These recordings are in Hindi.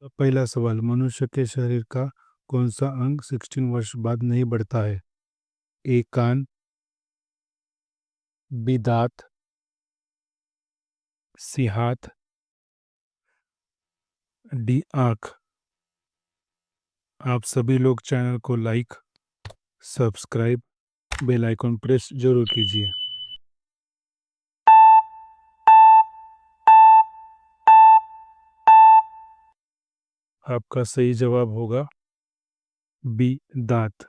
पहला सवाल, मनुष्य के शरीर का कौन सा अंग 16 वर्ष बाद नहीं बढ़ता है? ए कान, बी दांत, सी हाथ, डी आंख। आप सभी लोग चैनल को like, subscribe, bell icon press जरूर कीजिए। आपका सही जवाब होगा बी दांत।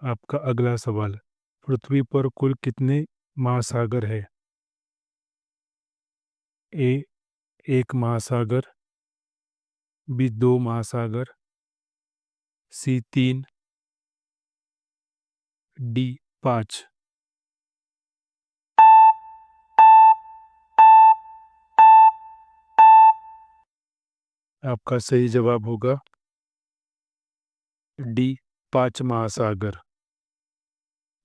आपका अगला सवाल, पृथ्वी पर कुल कितने महासागर है? ए एक महासागर, बी दो महासागर, सी तीन, डी पाँच। आपका सही जवाब होगा डी पाँच महासागर।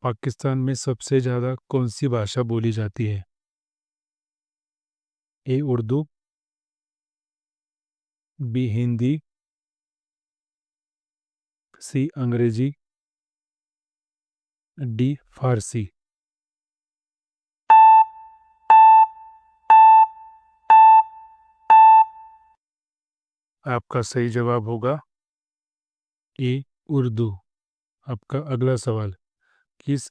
पाकिस्तान में सबसे ज़्यादा कौन सी भाषा बोली जाती है? ए उर्दू, बी हिंदी, सी अंग्रेजी, डी फारसी। आपका सही जवाब होगा ए उर्दू। आपका अगला सवाल, किस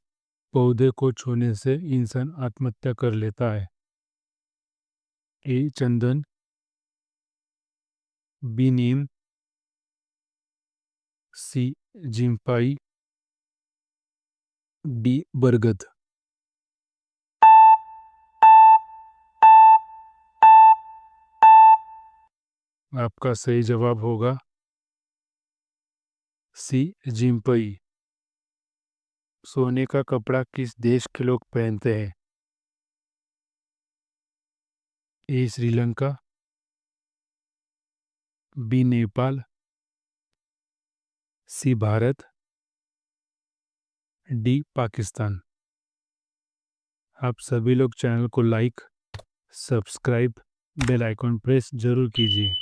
पौधे को छूने से इंसान आत्महत्या कर लेता है? ए चंदन, बी नीम, सी जिम्पाई, डी बरगद। आपका सही जवाब होगा सी जिम्पई। सोने का कपड़ा किस देश के लोग पहनते हैं? ए श्रीलंका, बी नेपाल, सी भारत, डी पाकिस्तान। आप सभी लोग चैनल को like, subscribe, bell icon press जरूर कीजिए।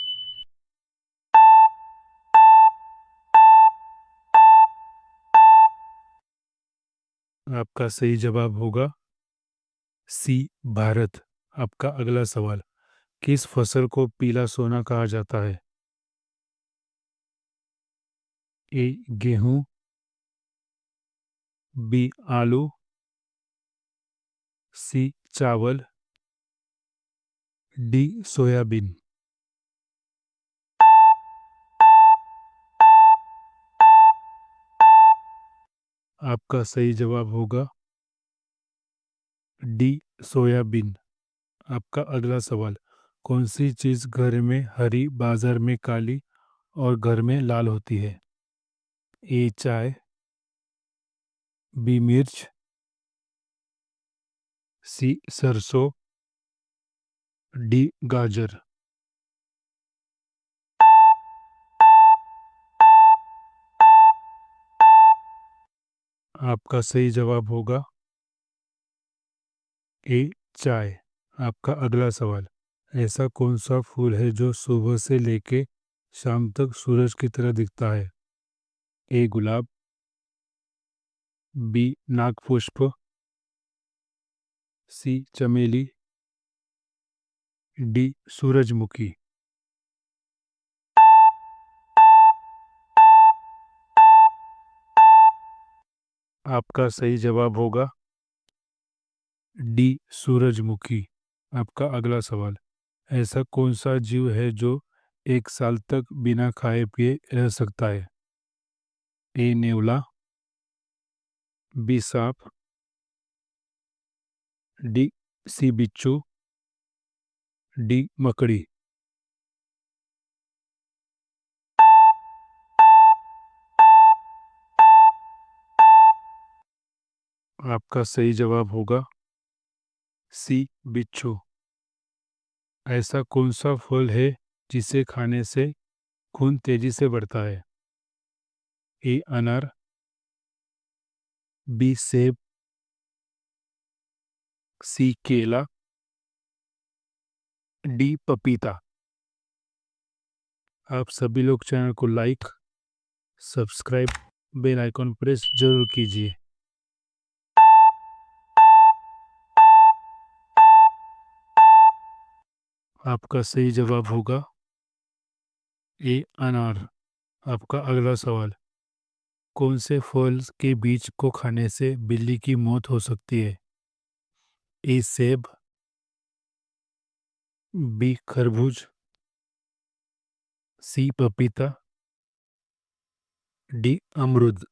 आपका सही जवाब होगा सी भारत। आपका अगला सवाल, किस फसल को पीला सोना कहा जाता है? ए गेहूं, बी आलू, सी चावल, डी सोयाबीन। आपका सही जवाब होगा डी सोयाबीन। आपका अगला सवाल, कौन सी चीज़ घर में हरी, बाजार में काली और घर में लाल होती है? ए चाय, बी मिर्च, सी सरसों, डी गाजर। आपका सही जवाब होगा ए चाय। आपका अगला सवाल, ऐसा कौन सा फूल है जो सुबह से लेके शाम तक सूरज की तरह दिखता है? ए गुलाब, बी नागपुष्प, सी चमेली, डी सूरजमुखी। आपका सही जवाब होगा डी सूरजमुखी। आपका अगला सवाल, ऐसा कौन सा जीव है जो एक साल तक बिना खाए पिए रह सकता है? ए नेवला, बी सांप, डी सी बिच्छू, डी मकड़ी। आपका सही जवाब होगा सी बिच्छू। ऐसा कौन सा फल है जिसे खाने से खून तेजी से बढ़ता है? ए अनार, बी सेब, सी केला, डी पपीता। आप सभी लोग चैनल को like, subscribe, bell icon press जरूर कीजिए। आपका सही जवाब होगा ए अनार। आपका अगला सवाल, कौन से फल के बीज को खाने से बिल्ली की मौत हो सकती है? ए सेब, बी खरबूज, सी पपीता, डी अमरूद।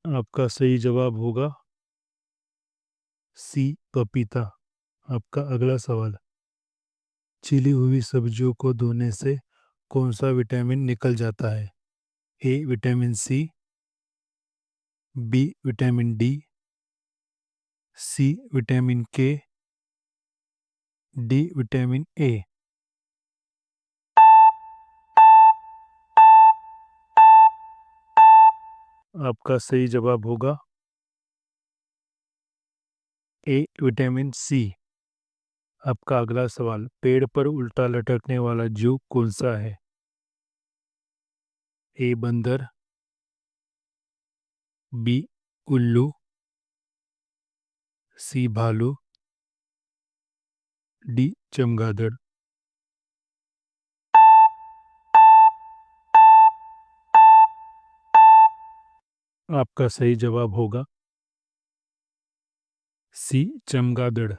आपका सही जवाब होगा सी पपीता। आपका अगला सवाल, छिली हुई सब्जियों को धोने से कौन सा विटामिन निकल जाता है? A vitamin C, B vitamin D, C vitamin K, D vitamin A. आपका सही जवाब होगा ए विटामिन सी। आपका अगला सवाल, पेड़ पर उल्टा लटकने वाला जीव कौन सा है? ए बंदर, बी उल्लू, सी भालू, डी चमगादड़। आपका सही जवाब होगा सी चमगादड़।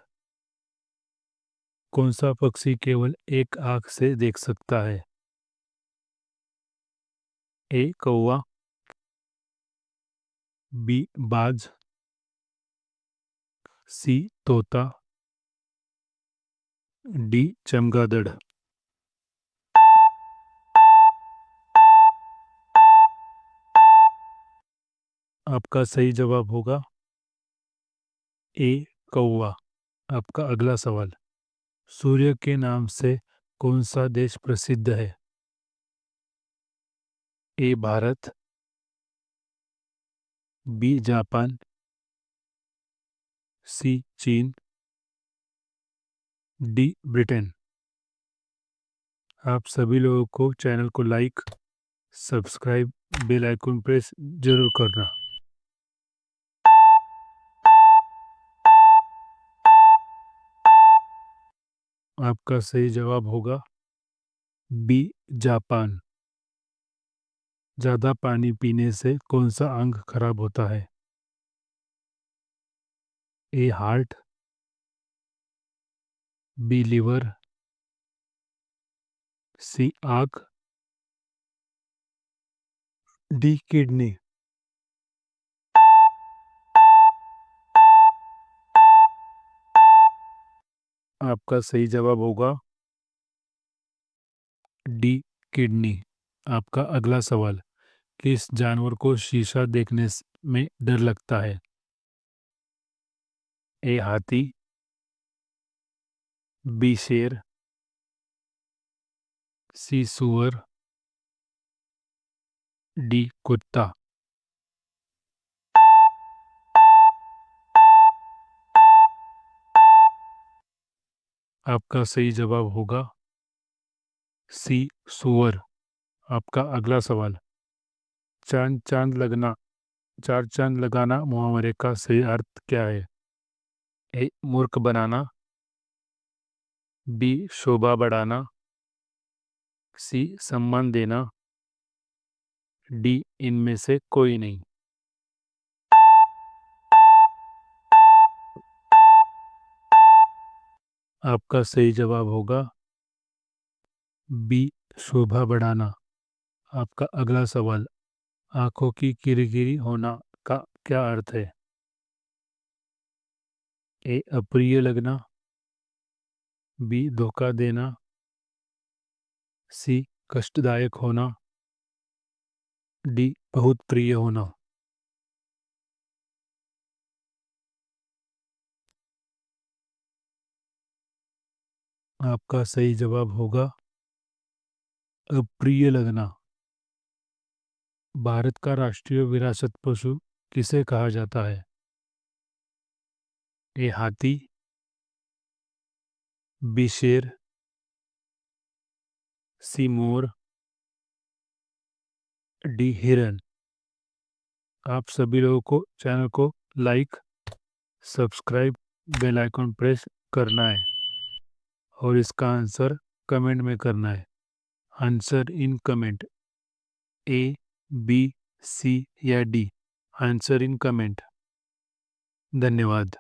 कौन सा पक्षी केवल एक आंख से देख सकता है? ए कौवा, बी बाज, सी तोता, डी चमगादड़। आपका सही जवाब होगा ए कौवा। आपका अगला सवाल, सूर्य के नाम से कौन सा देश प्रसिद्ध है? A Bharat, B Japan, C चीन, डी ब्रिटेन। आप सभी लोगों को चैनल को like, subscribe, bell icon press जरूर करना। आपका सही जवाब होगा बी जापान। ज़्यादा पानी पीने से कौन सा अंग खराब होता है? ए हार्ट, बी लिवर, सी आँख, डी किडनी। आपका सही जवाब होगा डी किडनी। आपका अगला सवाल, किस जानवर को शीशा देखने में डर लगता है? ए हाथी, बी शेर, सी सुअर, डी कुत्ता। आपका सही जवाब होगा सी सुअर। आपका अगला सवाल, चांद चांद लगना चार चांद लगाना मुहावरे का सही अर्थ क्या है? ए मूर्ख बनाना, बी शोभा बढ़ाना, सी सम्मान देना, डी इनमें से कोई नहीं। आपका सही जवाब होगा बी शोभा बढ़ाना। आपका अगला सवाल, आंखों की किरकिरी होना का क्या अर्थ है? ए अप्रिय लगना, बी धोखा देना, सी कष्टदायक होना, डी बहुत प्रिय होना। आपका सही जवाब होगा अप्रिय लगना। भारत का राष्ट्रीय विरासत पशु किसे कहा जाता है? ए हाथी, बी शेर, सी मोर, डी हिरन। आप सभी लोगों को चैनल को like, subscribe, bell icon press करना है और इसका आंसर कमेंट में करना है। Answer in comment, A, B, C या डी। Answer in comment. धन्यवाद।